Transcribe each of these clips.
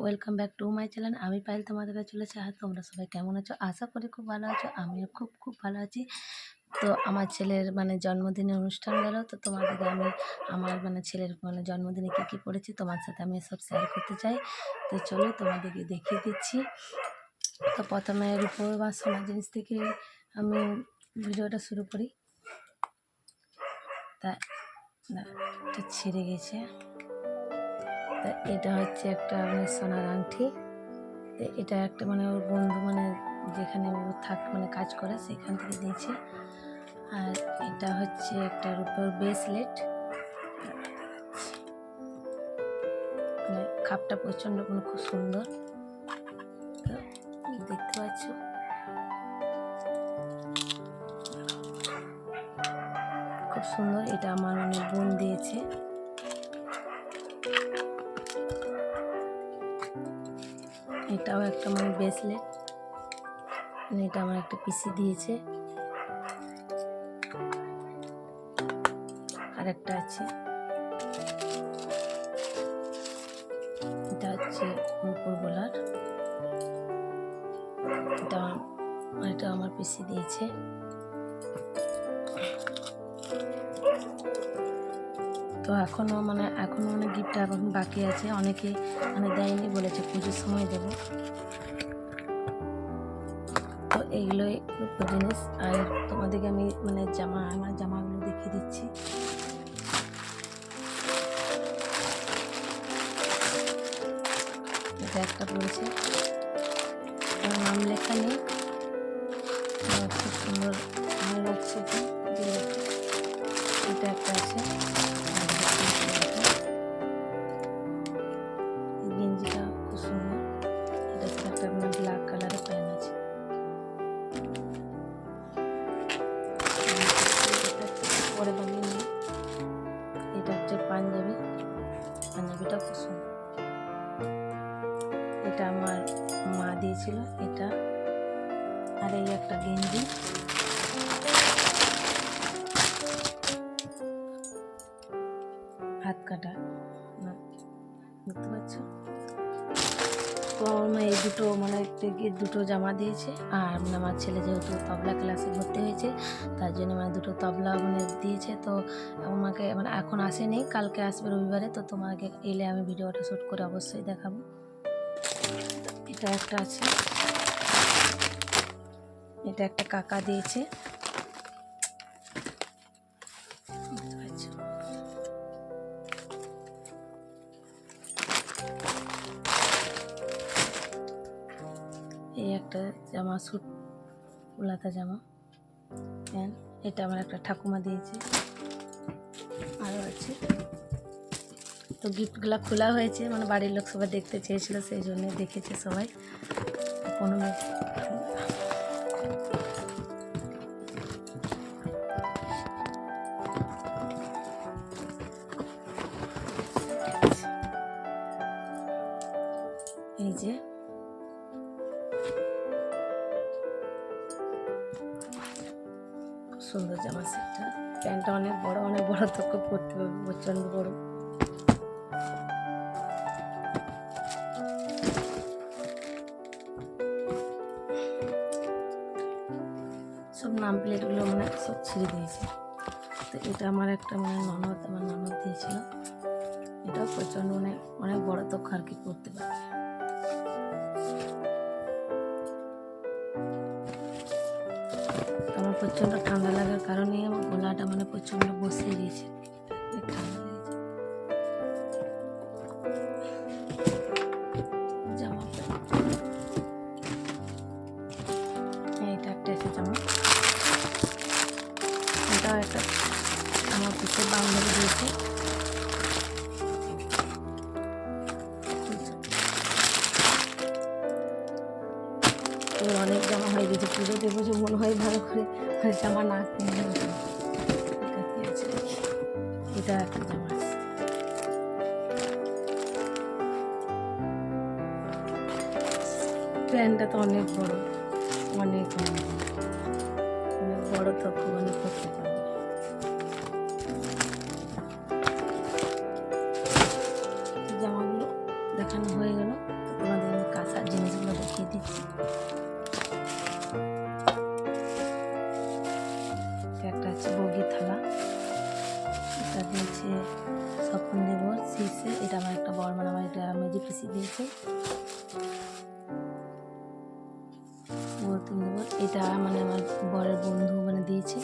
Welcome back to my channel. আমি পায়েল তোমাদের কাছে চলেছি। আর তোমরা সবাই কেমন আছো? আশা করি খুব ভালো আছো। আমিও খুব ভালো আছি। তো আমার ছেলের জন্মদিনের অনুষ্ঠান গেল, তো তোমাদেরকে আমি আমার ছেলের জন্মদিনে কী করেছি তোমার সাথে আমি সব শেয়ার করতে চাই। তো চলো তোমাদেরকে দেখিয়ে দিচ্ছি। তো প্রথমে রূপোর বা সোনার জিনিস থেকে আমি ভিডিওটা শুরু করি। তা এটা ছিঁড়ে গেছে। তা এটা হচ্ছে একটা সোনার আংটি। তো এটা একটা ওর বন্ধু যেখানে ও কাজ করে সেখান থেকে দিয়েছে। আর এটা হচ্ছে একটা রূপোর ব্রেসলেট। খাপটা প্রচণ্ড খুব সুন্দর, তো দেখতে পাচ্ছ। খুব সুন্দর। এটা আমার বোন দিয়েছে। এটাও একটা ব্রেসলেট। এটা আমার একটা পিসি দিয়েছে। আর একটা আছে, এটা হচ্ছে রূপোর গোলার। এটা আমার পিসি দিয়েছে। তো এখনো গিফটটা এখন বাকি আছে। অনেকে দেয়নি, বলেছে পুজোর সময় দেবো। তো এইগুলোই রূপোর জিনিস। আর তোমাদেরকে আমি আমার জামাগুলো দেখিয়ে দিচ্ছি। এটা একটা পড়েছে, নাম লেখা নেই, খুব সুন্দর ভালো লাগছে। এটা একটা আছে, গেঞ্জিটা খুব সুন্দর। এটা একটা ব্ল্যাক কালারের প্যান্ট আছে। পরে বানিয়ে নিই। এটা হচ্ছে পাঞ্জাবিটা খুব সুন্দর। এটা আমার মা দিয়েছিল এটা। আর এই একটা গেঞ্জি, হাত কাটা, দেখতে পাচ্ছ। তো আমার এই দুটো জামা দিয়েছে। আর আমার ছেলে যেহেতু তবলা ক্লাসে ভর্তি হয়েছে, তার জন্য দুটো তবলা দিয়েছে। তো আমাকে এখন আসেনি, কালকে আসবে রবিবারে। তো তোমাকে এলে আমি ভিডিওটা শ্যুট করে অবশ্যই দেখাবো। এটা একটা আছে, এটা একটা কাকা দিয়েছে। এই একটা জামা, স্যুট উলাতা জামা প্যান্ট। এটা আমার একটা ঠাকুমা দিয়েছে। আরও আছে। তো গিফটগুলো খোলা হয়েছে, বাড়ির লোক সবাই দেখতে চেয়েছিল, সেই জন্য দেখেছে সবাই। কোনো এই যে খুব সুন্দর জামা সেটটা। প্যান্টটা অনেক বড়, তো খুব পরতে হবে, প্রচণ্ড বড়। সব নাম প্লেটগুলো সব ছিঁড়ে দিয়েছে। তো এটা আমার একটা আমার ননদ দিয়েছিল। এটাও প্রচণ্ড অনেক বড়, তো আর কি করতে পারবে। আমার প্রচণ্ড ঠান্ডা লাগার কারণে আমার গলাটা প্রচণ্ড বসিয়ে দিয়েছে। জামা এটা একটা আছে জামা। এটাও একটা আমার পিছের বান্ধবী দিয়েছে। অনেক জামা হয়ে গেছে, পুজো দেবো যে মনে হয় ভালো করে জামা না কিনে। এটা একটা জামা আছে। প্যান্টটা তো অনেক বড়, অনেক বড়, তো করতে পারবে। জামাগুলো দেখানো হয়ে গেল। দেখিয়ে দিচ্ছি। একটা আছে বগি থালা, এটা দিয়েছে স্বপন দেব শীর্ষে, এটা আমার একটা বড় মানে আমার এটা মেজি পিসি দিয়েছে। গৌতম দেব এটা মানে আমার বরের বন্ধু মানে দিয়েছে।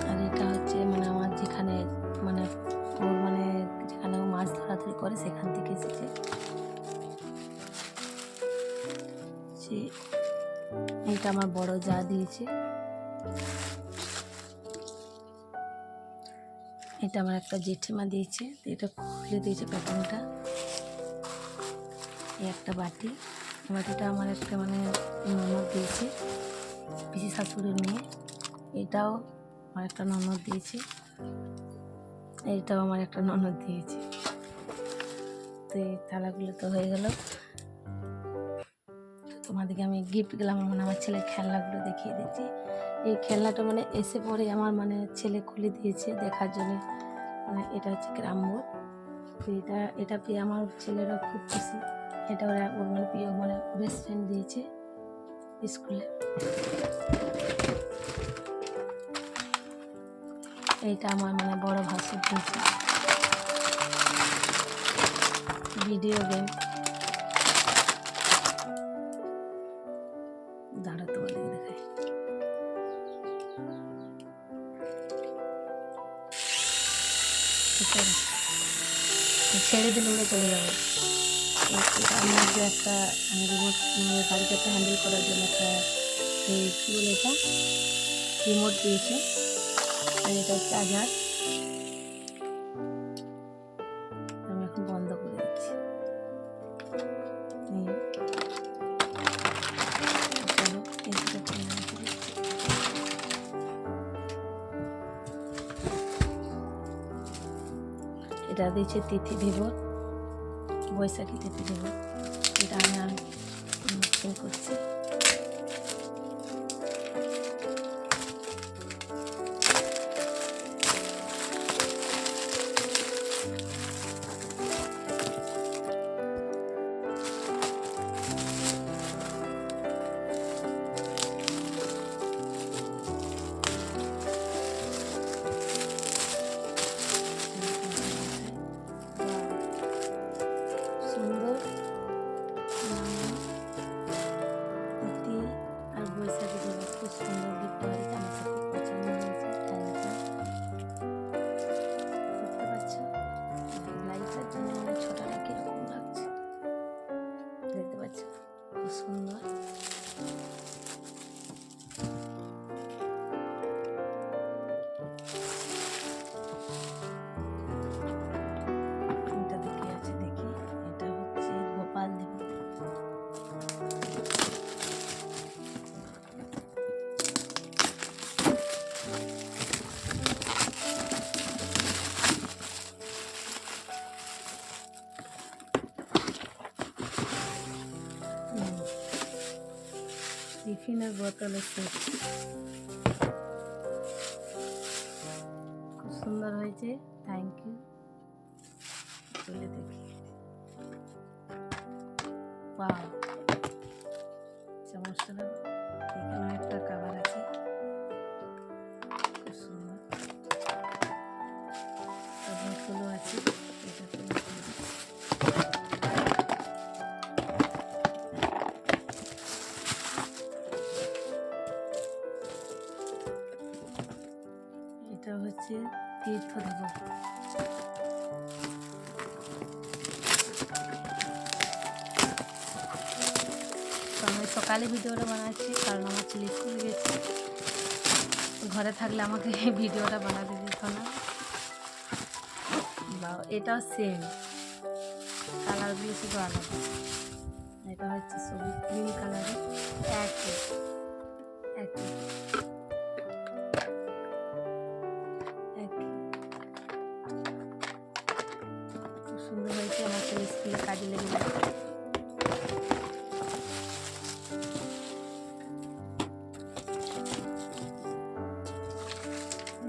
আর এটা হচ্ছে মানে আমার যেখানে মানে ওর মানে যেখানে ও মাছ ধরাধরি করে সেখান থেকে এসেছে। এটা আমার বড় যা দিয়েছে। এটা আমার একটা জেঠিমা দিয়েছে, এটা খুলে দিয়েছে প্যাটার্নটা। এই একটা বাটি, বাটিটা আমার একটা মানে ননদ দিয়েছে, পিসি শাশুড়ির মেয়ে। এটাও আমার একটা ননদ দিয়েছে, এইটাও আমার একটা ননদ দিয়েছে। তো এই থালাগুলো তো হয়ে গেল। তোমাদেরকে আমি গিফটগুলো মানে আমার ছেলের খেলনাগুলো দেখিয়ে দিচ্ছি। এই খেলনাটা মানে এসে পরে আমার মানে ছেলে খুলে দিয়েছে দেখার জন্য। মানে এটা হচ্ছে গ্রাম্য। তো এটা পেয়ে আমার ছেলেরা খুব খুশি। এটা ওর মানে প্রিয় মানে বেস্ট ফ্রেন্ড দিয়েছে স্কুলে। এইটা আমার মানে বড় ভাসুর দিয়েছে। ভিডিও গেম, দাঁড়া তোমাদের দেখাই। ছেড়ে দিলে উড়ে চলে যাবে। আমার যে একটা রিমোট গাড়িতে একটা হ্যান্ডেল করার জন্য একটা কী বলে এটা রিমোট দিয়েছে। আর এটা চার্জার, আমি এখন বন্ধ করে দিচ্ছি। এটা দিয়েছে তিথি দেবর, বৈশাখী তিথি দেবর। এটা আমি আনবক্সিং করছি। দেখতে পাচ্ছি খুব সুন্দর। এটা দেখে আছে দেখি, এটা হচ্ছে গোপাল দেব। টিফিনের বোতলের সেট খুব সুন্দর হয়েছে, থ্যাংক ইউ। খুলে দেখি, ওয়াও, চামচটা এখানে একটা কাভার আছে, খুব সুন্দর। বোতলও আছে, এটা এটা হচ্ছে তীর্থ দেব। আমি সকালে ভিডিওটা বানাচ্ছি কারণ আমার ছেলে স্কুল গেছে, ঘরে থাকলে আমাকে ভিডিওটা বানাতে দিত না। বা এটাও সেম, কালারগুলো শুধু আলাদা। এটা হচ্ছে সবুজ গ্রিন কালারের, একই একই একই। খুব সুন্দর হয়েছে, আমার ছেলে স্কুলে কাজে লেগে যাবে।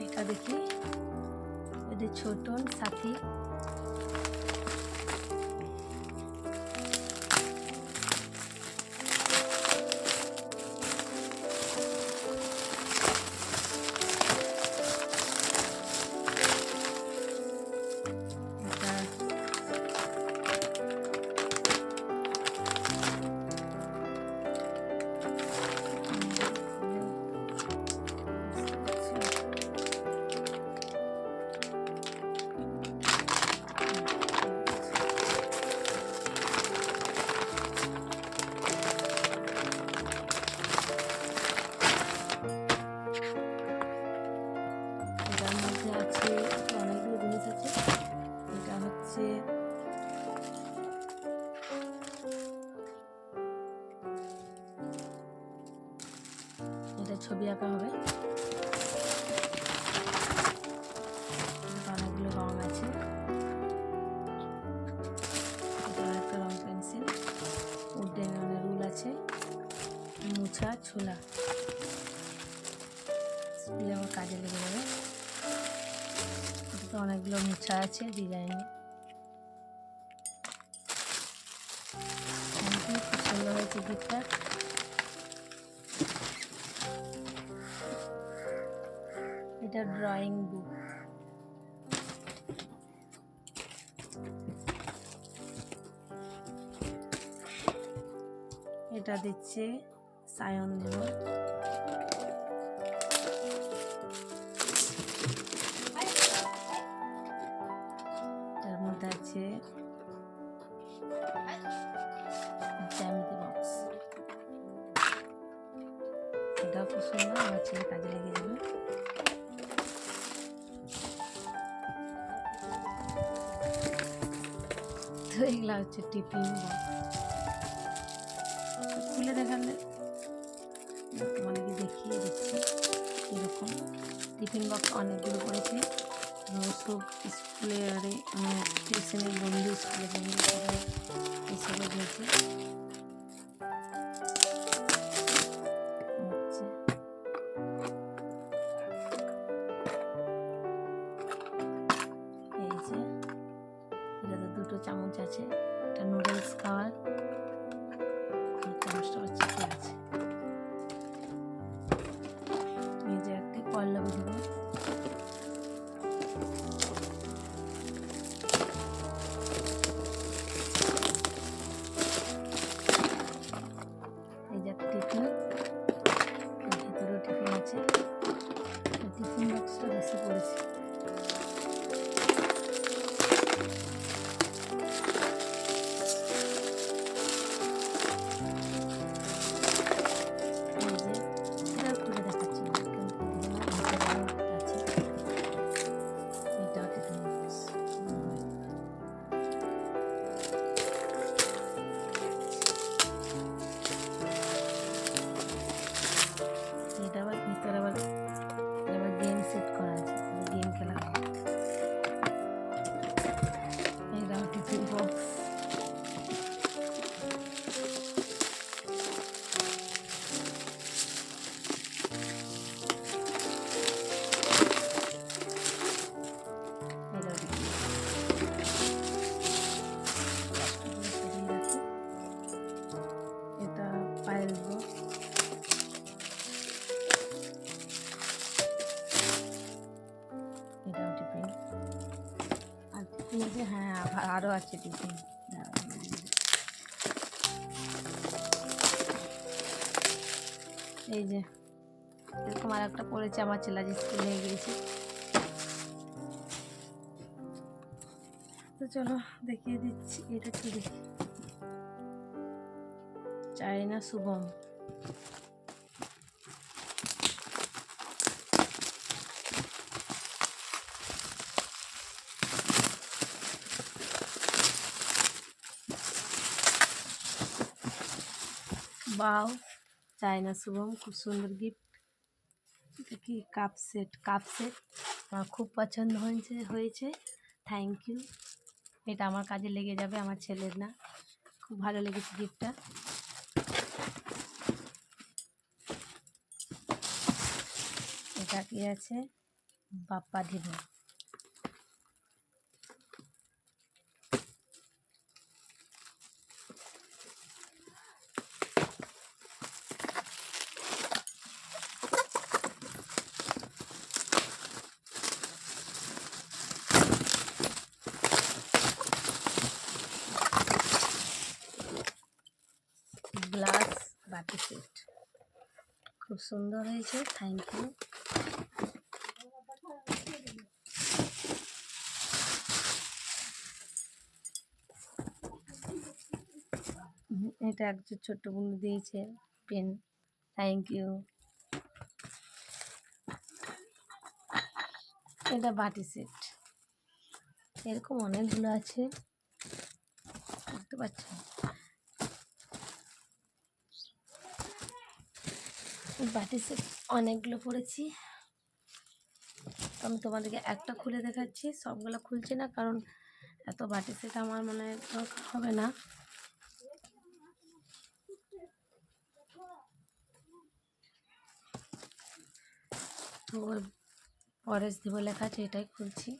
এটা দেখি, এটা ছোট সাথী, ছবি আঁকা হবে। অনেকগুলো রং আছে, এটা একটা রং পেন্সিল, উডেন রুল আছে, মোছা ছোলা, স্কুলে আমার কাজে লেগে যাবে। এটাতে অনেকগুলো মোছা আছে ডিজাইন। খুব সুন্দর হয়েছে গিফটটা। এটা ড্রয়িং বুক, এটা দিচ্ছে সায়ন দেব। এটার মধ্যে আছে জ্যামিতি বক্স, এটাও খুব সুন্দর, আমার ছেলে কাজে লেগে যাবে। তো এগুলা হচ্ছে টিফিন বক্স, খুলে দেখালে তোমাদেরকে দেখিয়ে দিচ্ছি এরকম টিফিন বক্স অনেকগুলো করেছে। সব স্কুলের টিউশনের বন্ধু, স্কুলের বন্ধু এসবে দিয়েছে। এই যে এটাতে দুটো চামচ আছে, একটা নুডলস খাওয়ার, চামচটা হচ্ছে কি আছে। এই যে একটি পল্লবী দিব, এই যে একটা টিফিন, ভিতরেও টিফিন আছে। টিফিন বক্সটা বেশি পড়েছে। এটা আবার ভিতরে আবার গেম সেট করা আছে, গেম খেলা হবে। এটা টিফিন বক্স, এটা পায়েল বক্স, এটাও টিফিন। আর টিফিন আছে, হ্যাঁ আরও আছে টিফিন। এই যে এরকম আর একটা পড়েছে, আমার ছেলে আজ স্কুল হয়ে গিয়েছে। তো চলো দেখিয়ে দিচ্ছি, এটা কি দেখি, চায়না শুভম। বাও, চায়না শুভম, খুব সুন্দর গিফট। এটা কি কাপ সেট, আমার খুব পছন্দ হয়েছে। Thank you. এটা আমার কাজে লেগে যাবে, আমার ছেলের না, খুব ভালো লেগেছে গিফটটা। এটা কি আছে, বাপ্পা ঢিবো, গ্লাস বাটি সেট, খুব সুন্দর হয়েছে, থ্যাংক ইউ। এটা একজন ছোট্ট বন্ধু দিয়েছে পেন, থ্যাংক ইউ। এটা বাটি সেট, এরকম অনেকগুলো আছে, দেখতে পাচ্ছেন। বাটি সেট অনেকগুলো পড়েছি। আমি তোমাদেরকে একটা খুলে দেখাচ্ছি, সবগুলো খুলছি না কারণ এত বাটি সেট আমার মানে দরকার হবে না। তো ওই পরেশ দিব লেখা আছে, এটাই খুলছি।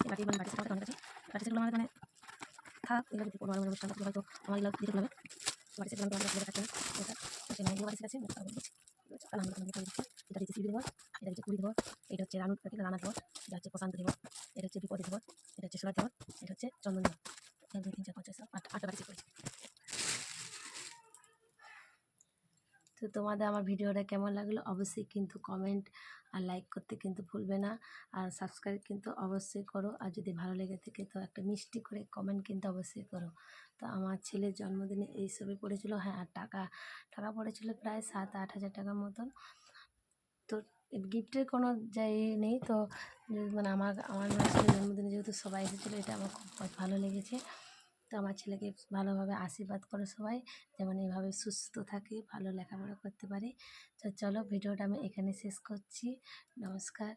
বাটি মানে বাটি সেট অনেক আছে, বাটি সেটগুলো আমার মানে থাক, এগুলো যদি কোনো অনুষ্ঠান থাকলে হয়তো আমার এগুলো দিতে হবে। বাটি সেটগুলো আমি তোমাদের দেখাচ্ছি না, এটা অনেকগুলো বাটি সেট আছে, কারণ আমি তোমাদের দিচ্ছি। এটা দিচ্ছে সিবি দেবর, এটা দিচ্ছে কুড়ি দেবর, এটা হচ্ছে রানা দেবর, এটা হচ্ছে প্রশান্ত দেবর, এটা হচ্ছে বিপদী দেবর, এটা হচ্ছে সোলার দেবর, এটা হচ্ছে চন্দন দেবর। 1 2 3 4 5 6 7 8 8টা বাটি সেট করেছি। তো তোমাদের আমার ভিডিওটা কেমন লাগলো অবশ্যই কিন্তু কমেন্ট আর লাইক করতে কিন্তু ভুলবে না, আর সাবস্ক্রাইব কিন্তু অবশ্যই করো, আর যদি ভালো লেগে থাকে তো একটা মিষ্টি করে কমেন্ট কিন্তু অবশ্যই করো। তো আমার ছেলের জন্মদিনে এইসবই পড়েছিল, হ্যাঁ, আর টাকা টাকা পড়েছিল প্রায় 7-8 হাজার টাকার মতন। তো গিফটের কোনো নেই তো, মানে আমার আমার ছেলের জন্মদিনে যেহেতু সবাই এসেছিলো, এটা আমার খুব ভালো লেগেছে। তো আমার ছেলেকে ভালোভাবে আশীর্বাদ করো সবাই, যেমন এইভাবে সুস্থ থাকে, ভালো লেখাপড়া করতে পারে। তো চলো, ভিডিওটা আমি এখানে শেষ করছি। নমস্কার।